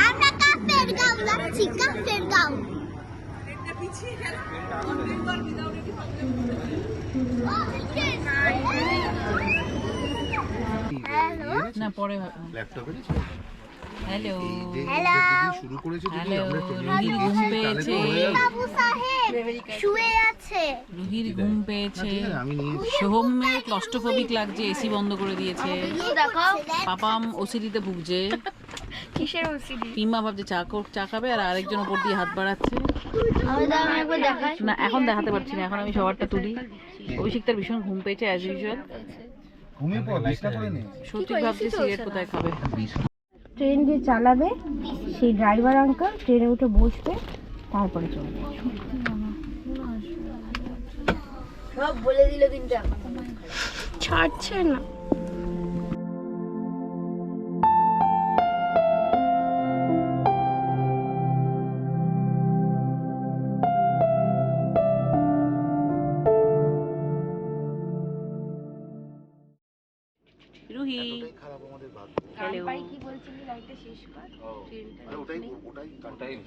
আমরা কাপের গাঁও যাচ্ছি, কাপের গাঁও। না পরে ল্যাপটপে হ্যালো শুরু করেছে যদি হ্যালো আমরা রুহির ঘুম পেয়েছে বাবু সাহেব শুয়ে আছে। রুহির ঘুম পেয়েছে আমি নিয়ে সোহমের ক্লস্ট্রোফোবিক লাগছে, এসি বন্ধ করে দিয়েছে। দেখাও পাপাম ওসিডিতে ভুগছে, কিসের ওসিডি? পিমা ভাবছে চা খাবে আর আরেকজন ওপর দিয়ে হাত বাড়াচ্ছে। একবার দেখাই না এখন দেখাতে পারছি না, এখন আমি সবারটা তুলি। অভিষেক তার ভীষণ ঘুম পেয়েছে অ্যাজ ইউজুয়াল। ঘুমিয়ে পড়, বিছনা করে নে। সত্যি ভাবছি সিগারেট কোথায় খাবে। ট্রেন যে চালাবে সেই ড্রাইভার আঙ্কেল ট্রেনে উঠে বসবে, তারপরে চলবে। সব বলে দিল কিন্তু ছাড়ছে না। রুহি খারাপ আমাদের ভাগ্য। হ্যালো কি বলছিলি লাইটটা শেষ কর, ট্রেনটা আরে ওটাই কন্টিনিউ।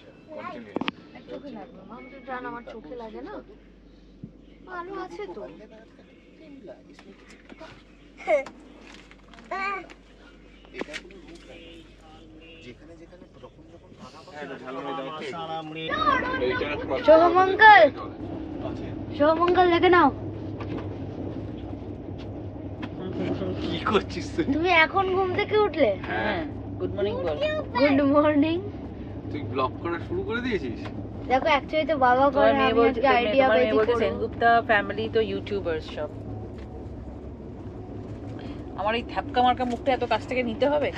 চোখে লাগবে। মাম তো জান আমার চোখে লাগে না, ভালো আছে তো। যেখানে যেখানে যখন যখন শুভমঙ্গল, শুভমঙ্গল দেখে নাও। কি করছিস তুই? তুমি এখন ঘুম থেকে উঠলে? হ্যাঁ গুড মর্নিং বল। Good morning. তুই ব্লগ করা শুরু করে দিয়েছিস? দেখো অ্যাকচুয়ালি তো বাবা তোমার করে, মেয়ে আমি বলছে, আজকে আইডিয়া তোমার মেয়ে পেয়েছি বলছে করব। সেনগুপ্তা ফ্যামিলি তো ইউটিউবার্স সব। আমার এই থ্যাপকা মার্কা মুখটা এত কাছ থেকে নিতে হবে?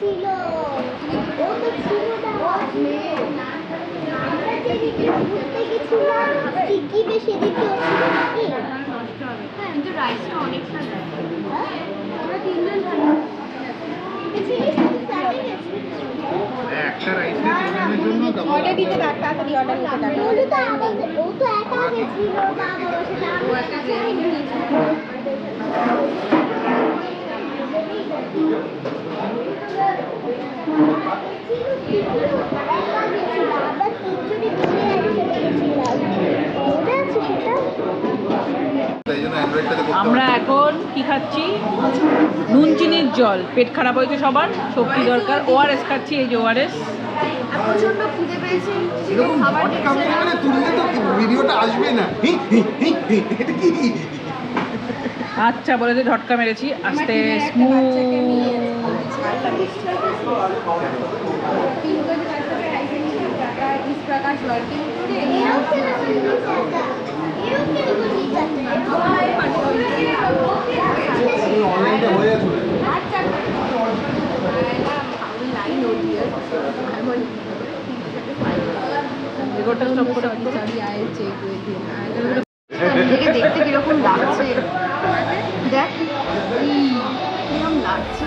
ছিল ও তো ছিল না। আমরা যেদিকে ঘুরতে গেছিলাম সিকিমে সেদিকে ও ছিল নাকি? হ্যাঁ, কিন্তু রাইসটা অনেকটা দেয়। আমরা তিনজন একটা রাইস তিনজনের জন্য অর্ডার দিতে তাড়াতাড়ি অর্ডার নিতে ও তো একা গেছিল না, বাবা সেটা ও একটা ট্রেনিং নিয়েছে। আমরা তিনজনই ঘুরে একসাথে গেছিলাম। মনে আছে সেটা? তাই জন্য অ্যান্ড্রয়েডটাতে করতে আমরা এখন কি খাচ্ছি? নুন চিনির জল। পেট খারাপ হয়েছে সবার, শক্তি দরকার। ওআরএস খাচ্ছি, এই যে ওআরএস। প্রচন্ড খিদে পেয়েছে, এরকম ঝটকা মেরে তুললে তো ভিডিওটা আসবে না। এটা কি? আচ্ছা বলেছে ঝটকা মেরেছি, আস্তে স্মুথ। অনলাইনে হয়ে আছে। রেকর্ডটা স্টপ করে দেখতে কিরকম লাগছে, দেখ কিরকম লাগছে।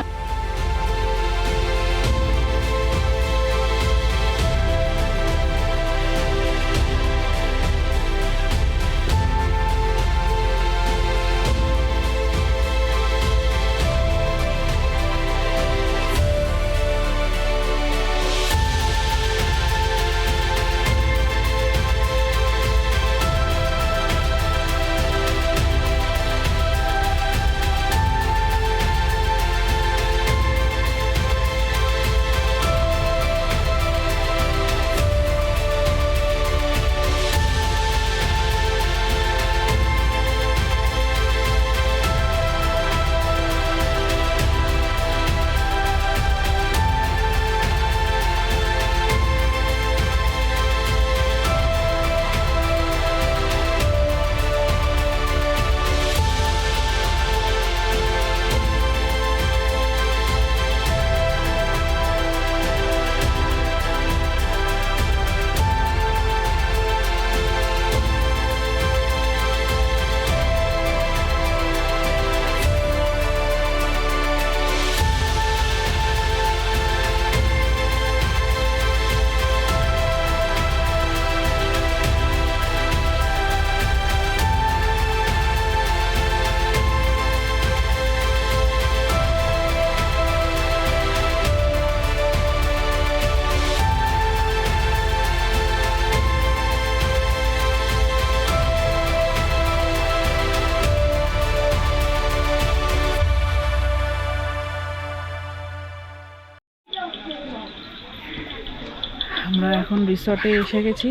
আমরা এখন রিসর্টে এসে গেছি।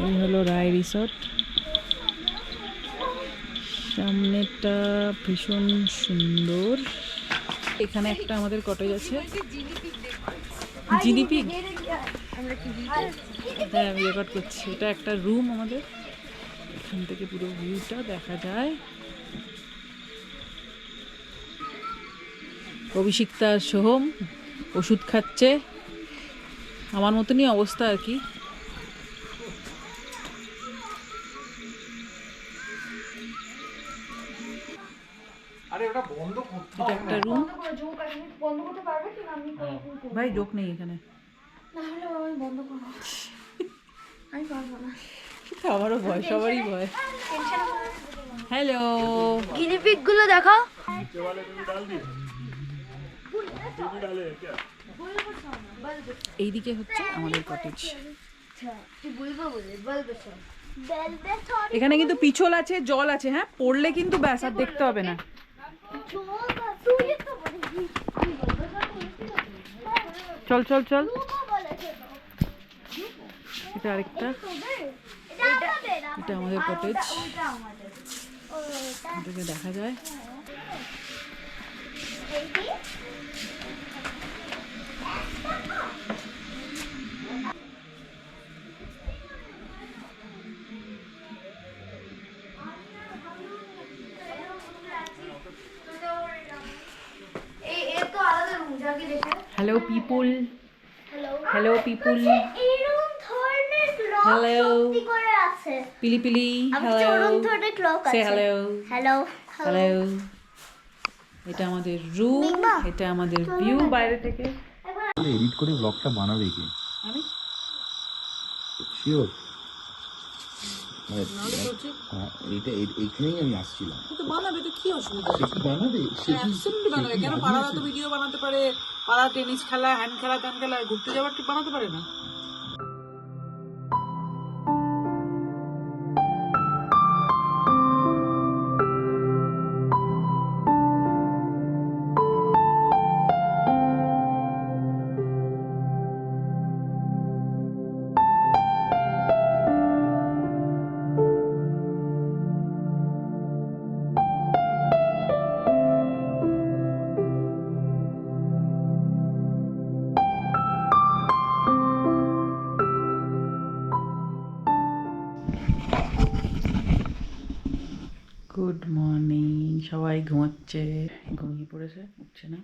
এই হলো রায় রিসর্ট। সামনেটা ভীষণ সুন্দর। এখানে একটা আমাদের কটেজ আছে, জিলিপি। হ্যাঁ, আমি রেকর্ড করছি। এটা একটা রুম আমাদের, এখান থেকে পুরো ভিউটা দেখা যায়। অভিষিক্তা আর সোহম ওষুধ খাচ্ছে, আমার মতনই অবস্থা আর কি। আরে ওটা বন্ধ করতে এটা একটা রুম। ভাই জোক নেই এখানে। আমারও ভয়, সবারই ভয়। হ্যালো, গিনিপিগ গুলো দেখাও। এইদিকে হচ্ছে আমাদের কটেজ। এখানে কিন্তু পিছল আছে, জল আছে। হ্যাঁ, পড়লে কিন্তু ব্যাস আর দেখতে হবে না। চল চল চল, এটা আরেকটা। এটা আমাদের কটেজ, এটাকে দেখা যায়। হ্যালো পিপুল, হ্যালো পিপুল, হ্যালো পিলিপিলি, হ্যালো সে হ্যালো, হ্যালো হ্যালো। এটা আমাদের রুম, এটা আমাদের ভিউ বাইরে থেকে। এডিট করে ব্লগটা বানাবে কি? আমি শিওর এটা এইখানেই আমি আসছিলাম। তো বানাবে, তো কি অসুবিধা? সে কি বানাবে? সে কি অ্যাবসলিউটলি বানাবে। কেন পাড়ারা তো ভিডিও বানাতে পারে, পাড়া টেনিস খেলা, হ্যান্ড খেলা, ত্যান খেলা, ঘুরতে যাওয়ার কি বানাতে পারে না? গুড মর্নিং, সবাই ঘুমাচ্ছে, ঘুমিয়ে পড়েছে, উঠছে না।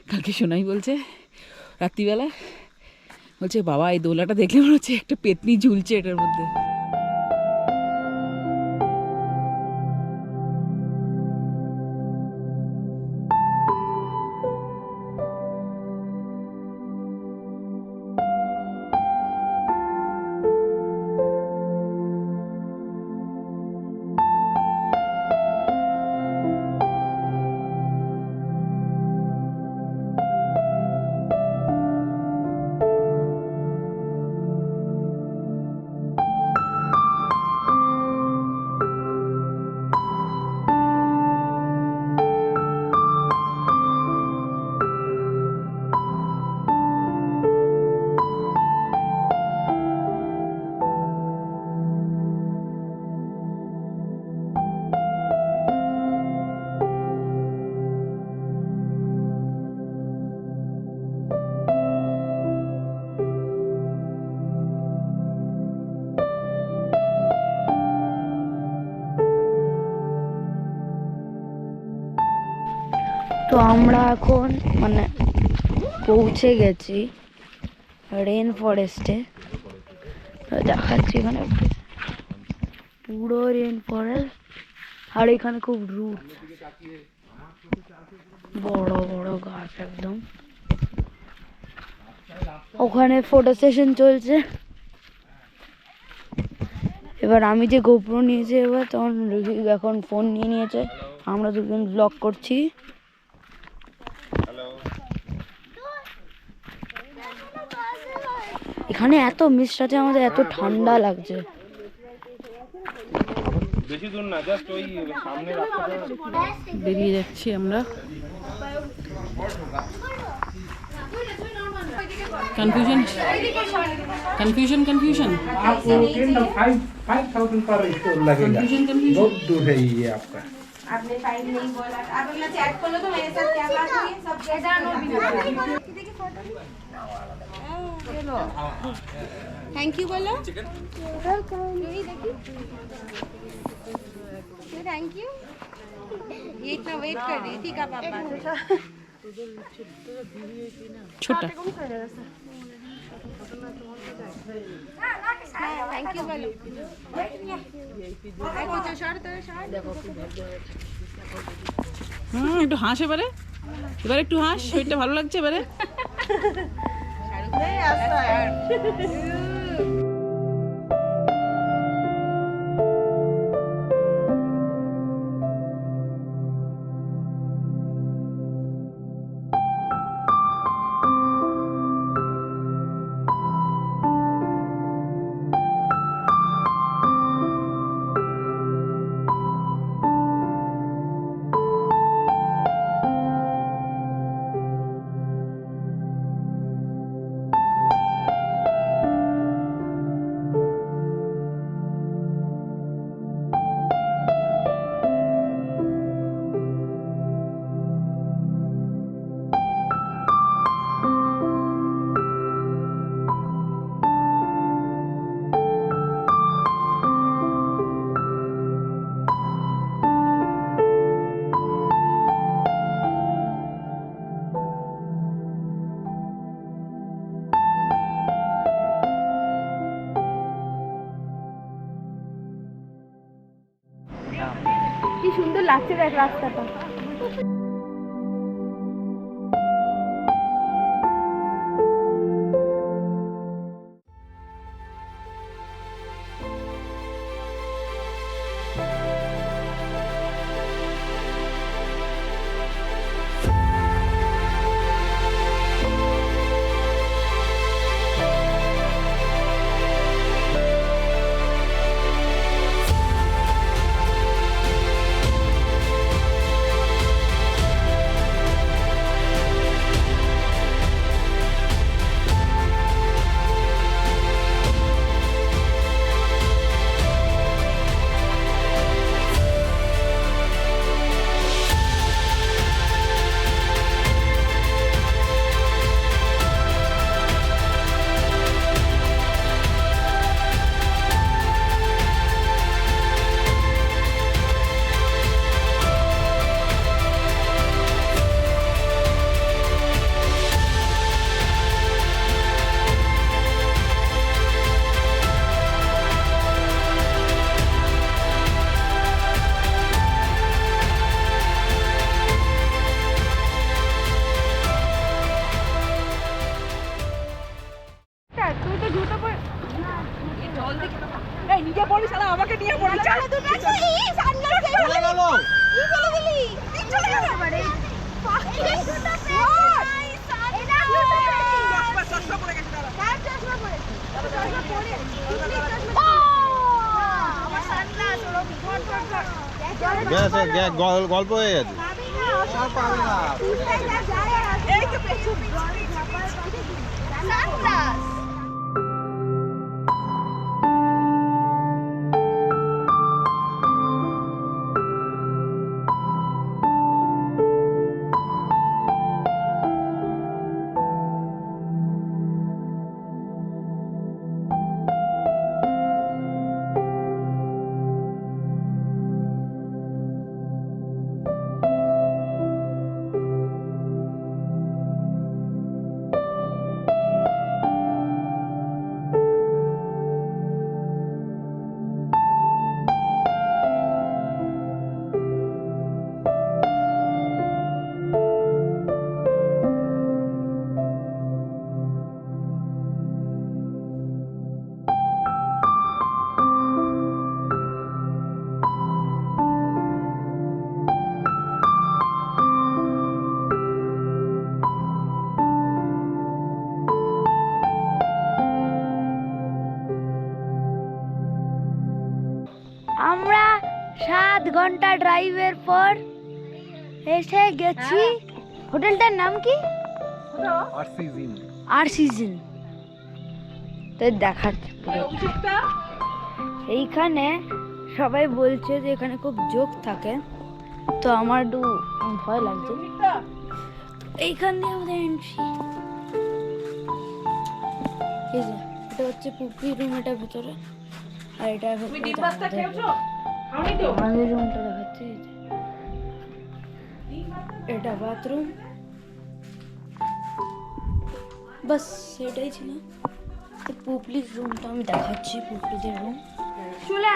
কালকে সোনাই বলছে রাত্রিবেলা, বলছে বাবা এই দোলাটা দেখলে মনে হচ্ছে একটা পেতনি ঝুলছে এটার মধ্যে। তো আমরা এখন মানে পৌঁছে গেছি রেন ফরেস্টে। দেখাচ্ছি এখানে পুরো রেন ফরেস্ট, আর এখানে খুব রুট, বড় বড় গাছ একদম। ওখানে ফটো সেশন চলছে। এবার আমি যে গোপ্রো নিয়েছি, এবার তখন এখন ফোন নিয়ে নিয়েছে, আমরা দুজন ব্লগ করছি। এখানে এত মিস্ট আছে, আমাদের এত ঠান্ডা লাগছে। বেশি দূর না, জাস্ট ওই সামনে রাস্তাটা। বেরিয়ে যাচ্ছি আমরা। কনফিউশন কনফিউশন কনফিউশন आपको 5,000 पर स्टोर लगेगा। कन्फ्यूजन कन्फ्यूजन बहुत दूर है ये आपका। आपने फाइल नहीं बोला, आप अगला चैट खोलो तो मेरे साथ क्या बात हुई सब कैसा थैंक यू बोलो, थैंक यू। ये इतना वेट कर रही थी का पापा छोटा थैंक यू बोलो। একটু হাস এবারে, এবারে একটু হাস, শরীরটা ভালো লাগছে এবারে। কি সুন্দর লাগছে দেখ রাস্তাটা। গল্প হয়ে গেছে। ঘন্টা ড্রাইভের পর এসে গেছি। হোটেলটার নাম কি? আর সিজন। তো দেখাচ্ছি পুরো। এইখানে সবাই বলছে যে এখানে খুব জোক থাকে, তো আমার একটু ভয় লাগছে। এইখান দিয়ে আমাদের এন্ট্রি। এটা হচ্ছে পুপি রুম, এটা ভেতরে, আর এটা আমাদের রুমটা দেখাচ্ছে। এটা বাথরুম, বাস সেটাই ছিল। তো পুপলির রুমটা আমি দেখাচ্ছি, পুপলিদের রুম। চলে,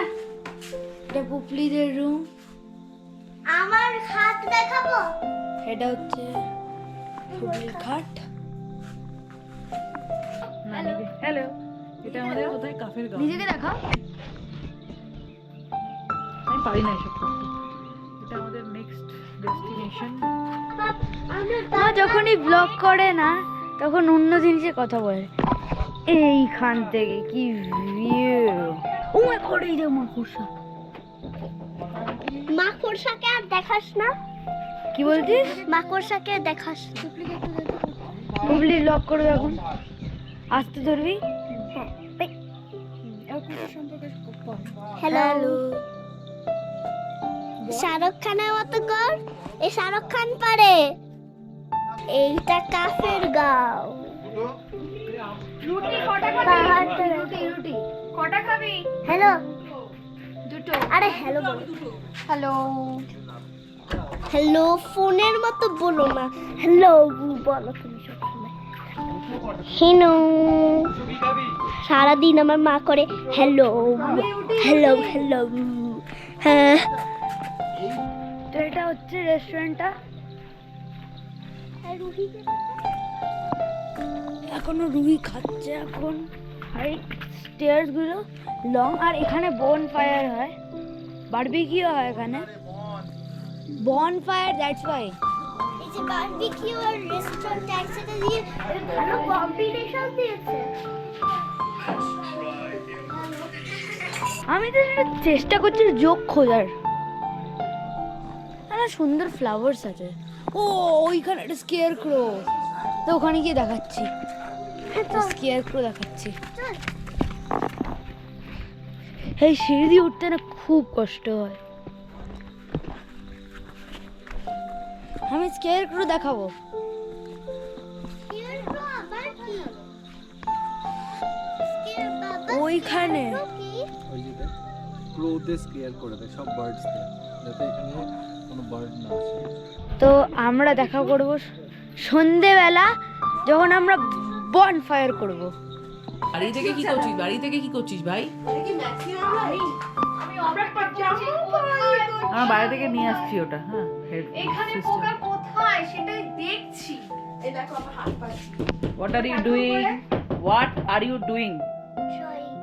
এটা পুপলিদের রুম। আমার হাত দেখাবো। এটা হচ্ছে পুপলির খাট। হ্যালো, এটা আমাদের কোথায় কাফের গাঁও। নিজেকে দেখা। আমি পারি না এসব করতে। এটা আমাদের নেক্সট ডেস্টিনেশন। মা যখনই ব্লগ করে না তখন অন্য জিনিসের কথা বলে। এইখান থেকে কি ভিউ! ও মাই গড, এই যে মাকড়সা। মাকড়সাকে আর দেখাস না। কি বলছিস? মাকড়সাকে দেখাস না। পুপলি লক করবে এখন। আসতে ধরবি। হ্যালো। শাহরুখ খানের মতো কর। এই শাহরুখ খান পারে। এইটা কাফের গাঁও। রুটি কটা খাবি? রুটি কটা খাবি? হ্যালো। দুটো। আরে হ্যালো বলো। হ্যালো। হ্যালো ফোনের মতো বলো না। হ্যালো বলো তুমি সবসময়। হ্যালো। সারাদিন আমার মা করে হ্যালো হ্যালো হ্যালো। হ্যাঁ, তো এটা হচ্ছে রেস্টুরেন্টটা। এখনো রুহি খাচ্ছে এখন। আর স্টেয়ার্স গুলো লং, আর এখানে বন ফায়ার হয়, বারবিকিউ হয় এখানে। বন ফায়ার, দ্যাটস ওয়াই। এই যে বারবিকিউ আর রেস্টুরেন্ট একসাথে দিয়ে ভালো কম্বিনেশন দিয়েছে। আমি তো এটা চেষ্টা করছি জোক খোঁজার। না, সুন্দর ফ্লাওয়ার্স আছে। ও ওইখানে একটা স্কেয়ার ক্রো, তো ওখানে গিয়ে দেখাচ্ছি। স্কেয়ার ক্রো দেখাচ্ছি। এই সিঁড়ি দিয়ে উঠতে না খুব কষ্ট হয়। আমি স্কেয়ার ক্রো দেখাবো। ওইখানে ওই যে দেখ, ক্রোদের স্কেয়ার করে দেয় সব বার্ডসকে, যাতে এখানে কোনো বার্ড না আসে। তো আমরা দেখা করব সন্ধেবেলা, যখন আমরা বন ফায়ার করব। বাড়ি থেকে কি করছিস? বাড়ি থেকে কি করছিস ভাই? আমার বাইরে থেকে নিয়ে আসছি ওটা। হ্যাঁ, কোথায় সেটাই দেখছি। এই দেখো আমার হাত পাচ্ছি। What are you doing? What are you doing?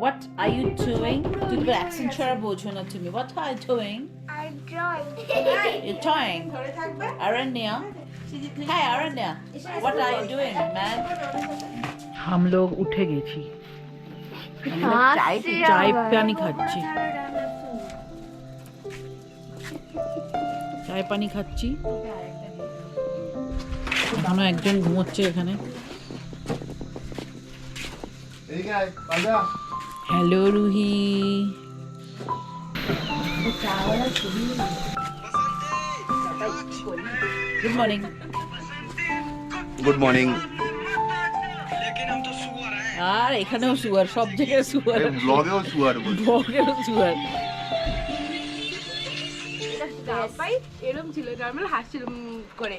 What are you doing? তুই তো অ্যাকসেন্ট ছাড়া বোঝো না তুমি। What are you doing? I'm drawing. You're toying. ধরে থাকবে। Aranya. Hi Aranya. What are you doing, man? हम लोग उठे গেছি। চাই পানি খাচ্ছি। চায় পানি খাচ্ছি। এখনো একজন ঘুমোচ্ছে এখানে। Hello Ruhi. Good morning. Good morning. আর এখানেও শুয়ার, সব জায়গায় শুয়ার। ব্লগেও শুয়ার ব্লগেও শুয়ার। এরকম ছিল, নর্মাল হাসছিল করে।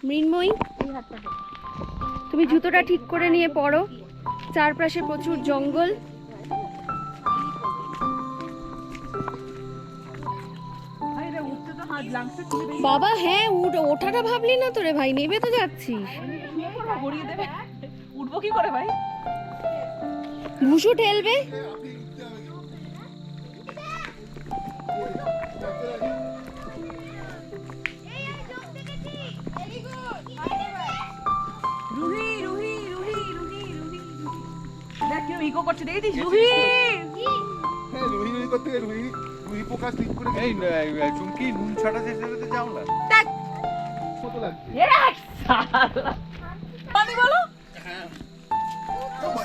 মৃন্ময়ী তুমি জুতোটা ঠিক করে নিয়ে পড়ো, চারপাশে প্রচুর জঙ্গল। বাবা হ্যাঁ ওঠাটা ভাবলি না তোরে ভাই, নেবে তো যাচ্ছিস। গড়িয়ে দেবে, উঠবো কি করে ভাই? ভুসু ঠেলবে। রুহি রুহি রুহি রুহি রুহি দেখ কেউ ইকো করছে, দেখেছিস? রুহি হ্যাঁ, রুহি রুহি করতে গিয়ে রুহি পোকা স্লিপ করে এই চুমকি নুন ছাড়া যেতে যাও না। মতো লাগছে। আমি বলো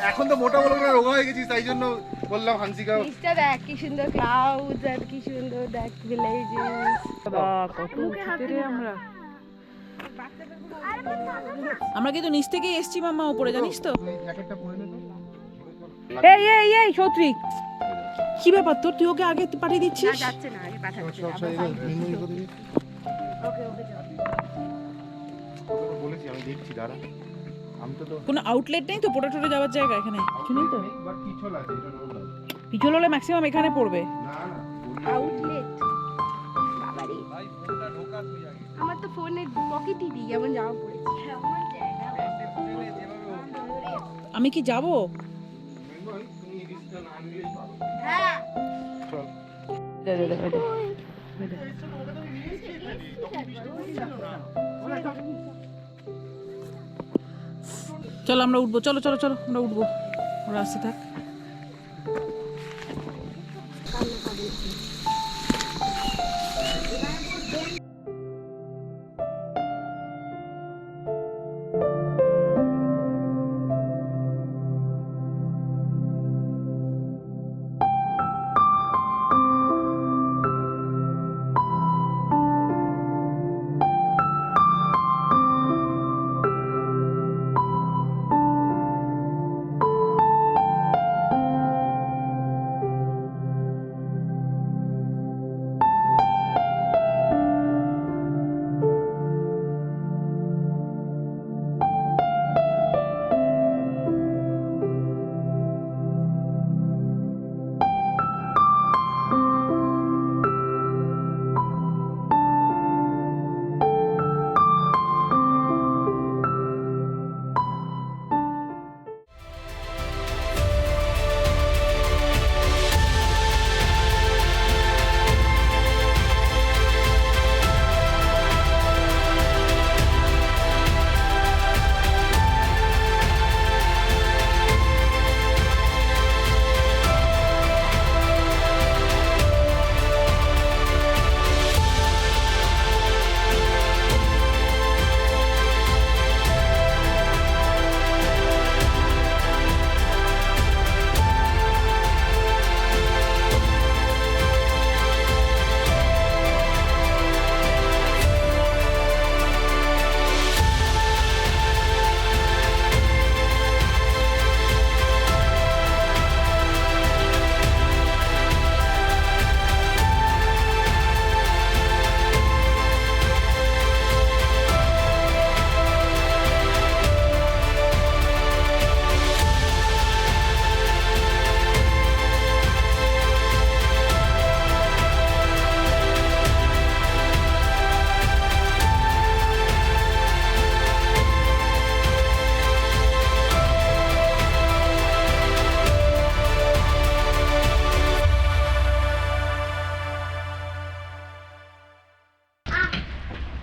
এখন তো মোটা বড় করে রোগা হয়ে গেছিস, তাই জন্য বললাম হানসিকা। নিচটা দেখ কি সুন্দর ক্লাউডস আর কি সুন্দর দেখ ভিলেজেস। কত উঁচুতে রে আমরা। আমরা কিন্তু নিচ থেকেই এসছি মাম্মা উপরে, জানিস তো? জ্যাকেটটা পরে নে তো। এই এই এই সৌত্রিক, কি ব্যাপার তোর? তুই ওকে আগে পাঠিয়ে দিচ্ছিস? যাচ্ছে না, আমি পাঠাচ্ছি। বলেছি আমি দেখছি, দাঁড়া। আমি তো কোনো আউটলেট নেই তো পোটাটোরে যাওয়ার জায়গা এখানে? কিছু নেই তো? একবার পিছল আছে, এটা রোড আছে। পিছল হলে ম্যাক্সিমাম এখানে পড়বে। না না, আউটলেট বাবারে, ভাই ফোনটা ঢোকা তুই আগে। আমার তো ফোনে পকেটই দিই, এমন যাওয়া পড়েছে। আমি কি যাব? তুমি এই রিস্কটা না নিলেই পারো। হ্যাঁ চল। চলো আমরা উঠবো, চলো চলো চলো আমরা উঠবো, ওরা আসতে থাক।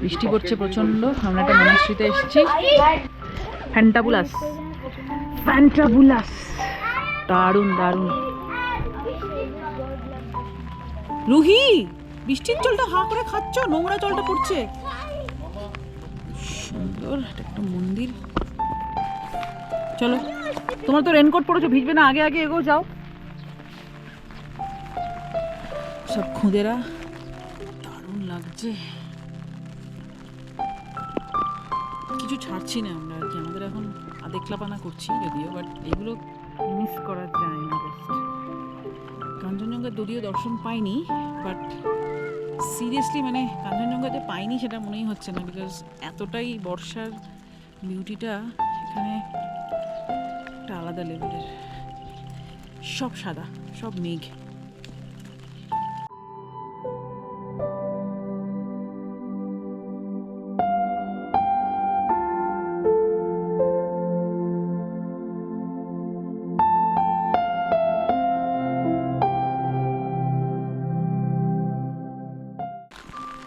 বৃষ্টি পড়ছে প্রচন্ড। আমরা একটা মনাস্ট্রিতে এসেছি, ফ্যান্টাবুলাস, ফ্যান্টাবুলাস, দারুণ দারুণ। রুহি, বৃষ্টির জলটা হা করে খাচ্ছ, নোংরা জলটা পড়ছে। সুন্দর একটা মন্দির। চলো, তোমার তো রেনকোট পরেছো, ভিজবে না, আগে আগে এগো যাও। সব খুদেরা, দারুণ লাগছে। কিছু ছাড়ছি না আমরা আর কি, আমাদের এখন আদেকলাপানা করছি যদিও, বাট এগুলো মিস করা যায় না। জাস্ট কাঞ্চনজঙ্ঘা যদিও দর্শন পাইনি, বাট সিরিয়াসলি মানে কাঞ্চনজঙ্ঘাতে পাইনি সেটা মনেই হচ্ছে না, বিকজ এতটাই বর্ষার বিউটিটা এখানে একটা আলাদা লেভেলের। সব সাদা, সব মেঘ।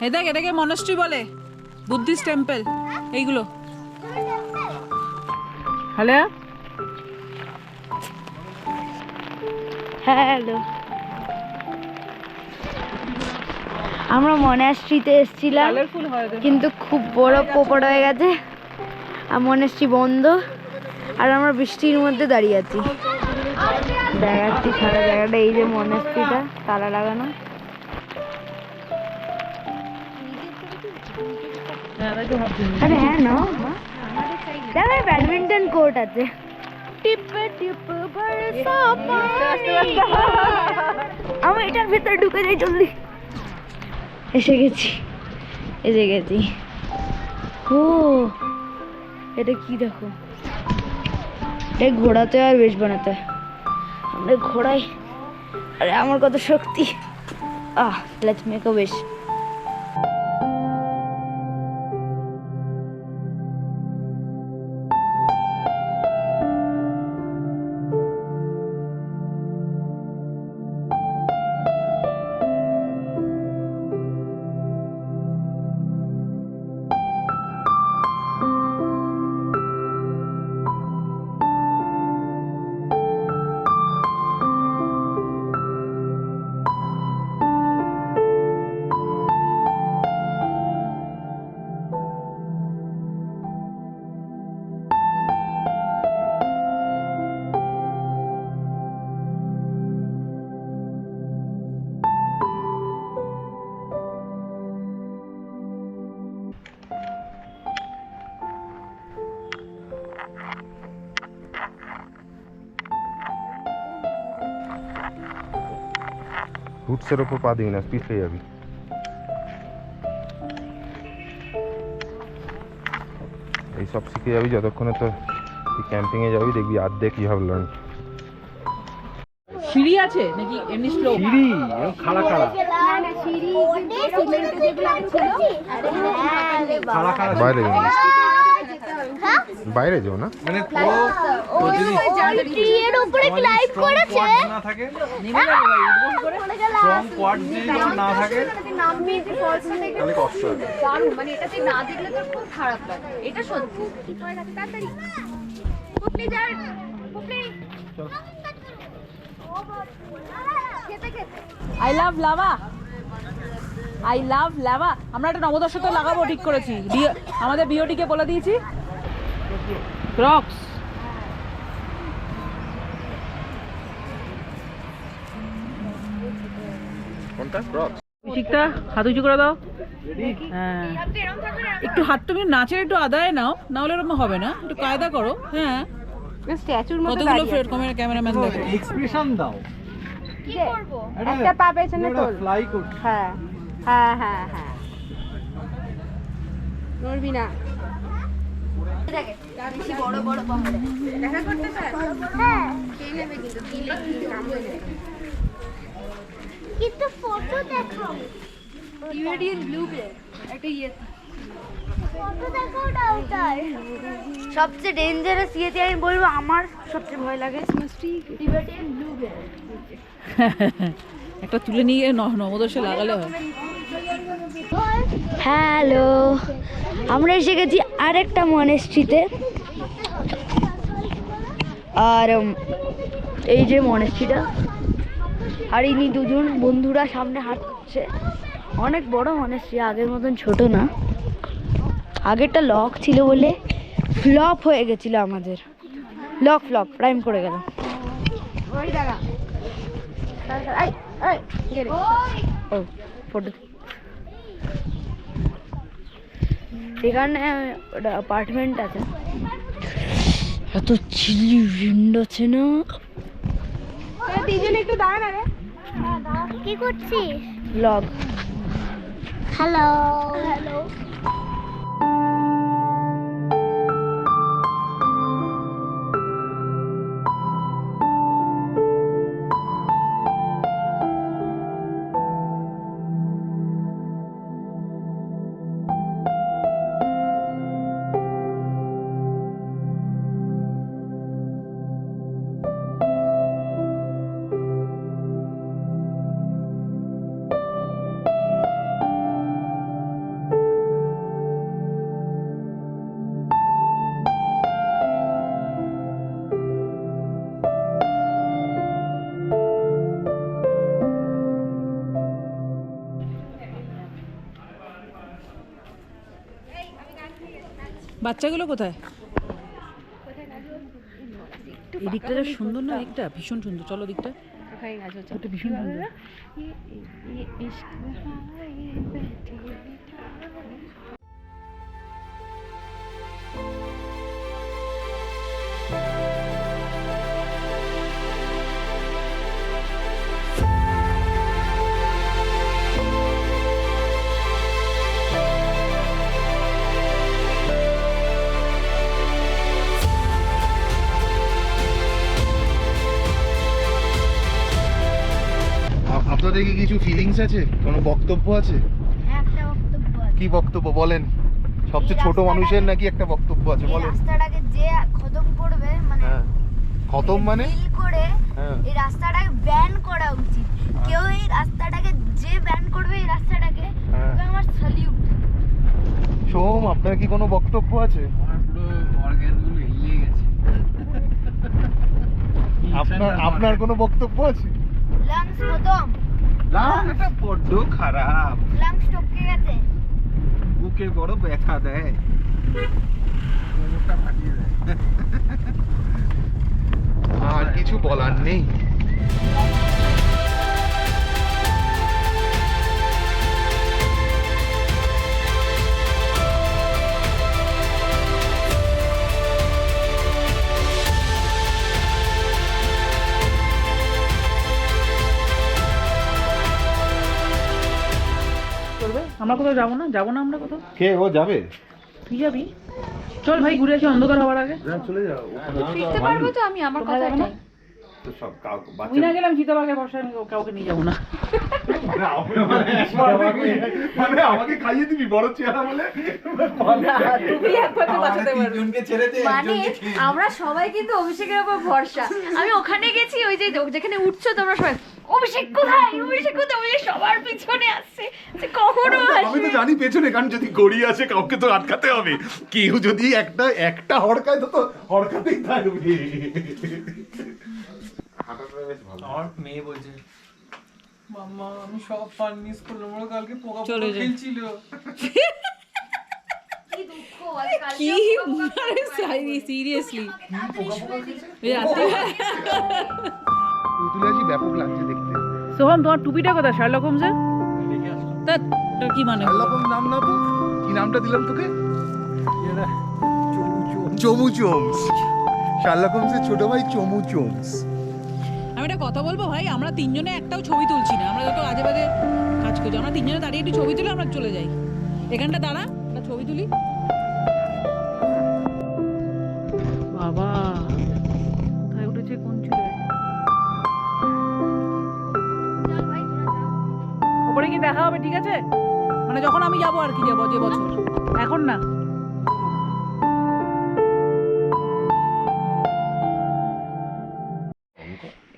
এ দেখ, এটাকে মনাস্ট্রি বলে, বুদ্ধিস্ট টেম্পল এইগুলো। হ্যালো, হ্যালো, আমরা মনাস্ট্রিতে এসেছিলাম কালারফুল হয় তো। কিন্তু খুব বড় পোপড় হয়ে গেছে আর মনাস্ট্রি বন্ধ, আর আমরা বৃষ্টির মধ্যে দাঁড়িয়ে আছি। দেখাচ্ছি সারা জায়গাটা, এই যে মনাস্ট্রিটা তালা লাগানো। আরে হ্যাঁ না, দেখো ব্যাডমিন্টন কোর্ট আছে। আমি এটার ভেতরে ঢুকে যাই, জলদি এসে গেছি। ও এটা কি দেখো, এটা ঘোড়াতে আর বেশ বানাতে হয়। আমরা ঘোড়াই, আরে আমার কত শক্তি। Let's make a wish. রুটসের ওপর পা দিবি না, পিছলে যাবি। এই সব শিখে যাবি যতক্ষণে তো ক্যাম্পিংয়ে যাবি, দেখবি অর্ধেক ইউ হ্যাভ লার্ন। সিঁড়ি আছে নাকি এমনি স্লো? সিঁড়ি খাড়া খাড়া খাড়া খাড়া বাইরে যাও না, বাইরে যাও না। মানে পুরো ট্রিয়ের উপরে ক্লাইম্ব করেছে। না থাকে, নেমে যাবো ভাই, উঠবো করে। স্ট্রং কোয়াড যদি না থাকে তাহলে কষ্ট হবে। দারুণ, মানে এটাতে না দেখলে তোর খুব খারাপ লাগে, এটা সত্যি। তাড়াতাড়ি পুপলি যা, পুপলি খেতে খেতে। I love lava. আমরা একটা নবদর্শতে লাগাবো ঠিক করেছি, আমাদের বিওটিকে বলে দিয়েছি। ক্রক্স কোনটা ক্রক্স? শিখতা হাত উঁচু করে দাও। হ্যাঁ, একটু হাত তুমি নাচের একটু আদায় নাও, না হলে এরকম হবে না, একটু কায়দা করো। হ্যাঁ, স্ট্যাচুর মতো কতগুলো ক্যামেরাম্যান দেখো। এক্সপ্রেশন দাও। কি করব? একটা পা পেছনে তোল। ফ্লাই করছ। হ্যাঁ হ্যাঁ হ্যাঁ হ্যাঁ, নড়বি না। বেশি বড় বড় পাহাড়ে দেখা করতে চায়। হ্যাঁ, খেয়ে নেবে কিন্তু দিলে কিন্তু কামড়ে নেবে। কিন্তু ফটো দেখাও, টিবেটিয়ান ব্লু বেয়ার একটা ইয়ে। ফটো দেখাও ডাউটার। সবচেয়ে ডেঞ্জারাস ইয়েতে আমি বলবো আমার সবচেয়ে ভয় লাগে টিবেটিয়ান ব্লু বেয়ার। একটা তুলে নিয়ে নবদর্শে লাগালে হয়। হ্যালো, আমরা এসে গেছি আরেকটা মনেস্ট্রিতে। আর এই যে মনেস্ট্রিটা, আর ইনি দুজন বন্ধুরা সামনে হাঁটছে। অনেক বড় মনেস্ট্রি, আগের মতন ছোট না। আগেরটা লক ছিল বলে ফ্লপ হয়ে গেছিল আমাদের। ফ্লপ প্রাইম করে গেল। ওই দেখা ও ফটো, এখানে ওটা অ্যাপার্টমেন্ট আছে। এত চিলি উইন্ড আছে না। তিনজন একটু দাঁড়া না রে। কি করছিস? ব্লগ হ্যালো হ্যালো বাচ্চাগুলো কোথায়? এই দিকটা যা সুন্দর না, দিকটা ভীষণ সুন্দর। চলো দিকটা, ওটা ভীষণ সুন্দর। আপনাদের কি কিছু ফিলিংস আছে, কোনো বক্তব্য আছে? একটা বক্তব্য আছে। কি বক্তব্য বলেন? সবচেয়ে ছোট মানুষের নাকি একটা বক্তব্য আছে, এই বলেন। রাস্তাটাকে যে খতম করবে মানে হ্যাঁ, খতম মানে? ডিল করে হ্যাঁ। এই রাস্তাটাকে ব্যান করা উচিত। কেউ এই রাস্তাটাকে যে ব্যান করবে এই রাস্তাটাকে, হ্যাঁ। ওকে আমার স্যালিউট। সোম, আপনার কি কোনো বক্তব্য আছে? আমার পুরো অর্গানগুলো হিলিয়ে গেছে। আপনার কোনো বক্তব্য আছে? লাংস খতম, লাংটা বড্ড খারাপ, লাংস টপকে গেছে। বুকে বড় ব্যথা দেয়, কোমরটা ফাটিয়ে দেয়। আর কিছু বলার নেই। করবে? আমরা কোথাও যাবো না? যাবো না আমরা কোথাও? কে ও যাবে? তুই যাবি? চল ভাই, ঘুরে আসি অন্ধকার হওয়ার আগে। চলে যাও। ফিরতে পারবো তো আমি, আমার কোথায় যাবো না? কথাটাই। ওই না গেলাম চিতাবাঘের বর্ষায় আমি কাউকে নিয়ে যাবো না। মানে আমাকে খাইয়ে দিবি বড় চেহারা বলে? তুমি একমাত্র বাঁচাতে পারবে। তিনজনকে ছেড়ে দে, মানে একজনকে খেয়ে নে। আমরা সবাই কিন্তু অভিষেকের উপর ভরসা। আমি ওখানে গেছি, ওই যে যেখানে উঠছো তোমরা সবাই, অভিষেক কোথায়, অভিষেক কোথায়, অভিষেক সবার পিছনে আসছে যে কখনো আমি তো জানি পেছনে, কারণ যদি গড়ি আছে কাউকে তো আটকাতে হবে। কেউ যদি একটা হড়কায় তো হড়কাতেই থাকবে। আমার মেয়ে বলছে, মাম্মা আমি সব ফান মিস করলাম, ওরা কালকে পোকা চলে পোকা যাই। খেলছিল। কি দুঃখ আজ কি সিরিয়াসলি তুলে আসি, ব্যাপক লাগছে দেখতে। সোহম, তোমার টুপিটা কোথায়? শার্লক হোমসের? তা ওটা কি মানে? শার্লক নাম না তো, কি নামটা দিলাম তোকে? চমু চোমস। শার্লক হোমসের ছোট ভাই চমু চোমস। আমি একটা কথা বলবো ভাই, আমরা তিনজনে একটাও ছবি তুলছি না। আমরা যত আজে বাজে কাজ করছি, আমরা তিনজনে দাঁড়িয়ে একটু ছবি তুলে আমরা চলে যাই। এখানটা দাঁড়া, একটা ছবি তুলি। বাবা কোথায় উঠেছে, কোন চুলে? ওপরে কি দেখা হবে? ঠিক আছে, মানে যখন আমি যাবো আর কি, যাবো যে বছর, এখন না।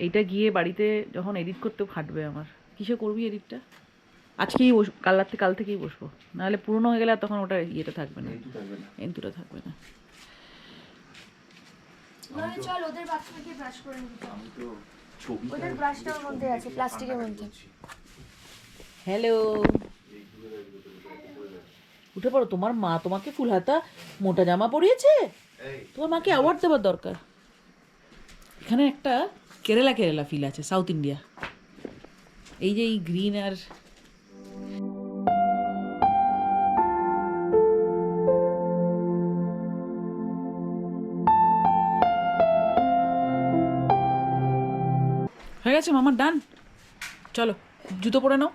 এইটা গিয়ে বাড়িতে যখন এডিট করতে ফাটবে আমার। কিসে করবি এডিটটা? আজকেই কাল থেকেই বসবো, নাহলে পুরনো হয়ে গেলে আর তখন ওটা ইয়েটা থাকবে না, এন্তুটা থাকবে না। চল ওদের বাথরুমে গিয়ে ব্রাশ করে নিবি। ওদের ব্রাশটা ওর মধ্যে আছে, প্লাস্টিকের মধ্যে। হ্যালো, উঠে পড়ো। তোমার মা তোমাকে ফুল হাতা মোটা জামা পরিয়েছে। তোমার মাকে অ্যাওয়ার্ড দেওয়ার দরকার। এখানে একটা কেরালা ফিল আছে, সাউথ ইন্ডিয়া। এই যে এই গ্রিন আর হয়ে গেছে মামার ডান। চলো জুতো পরে নাও।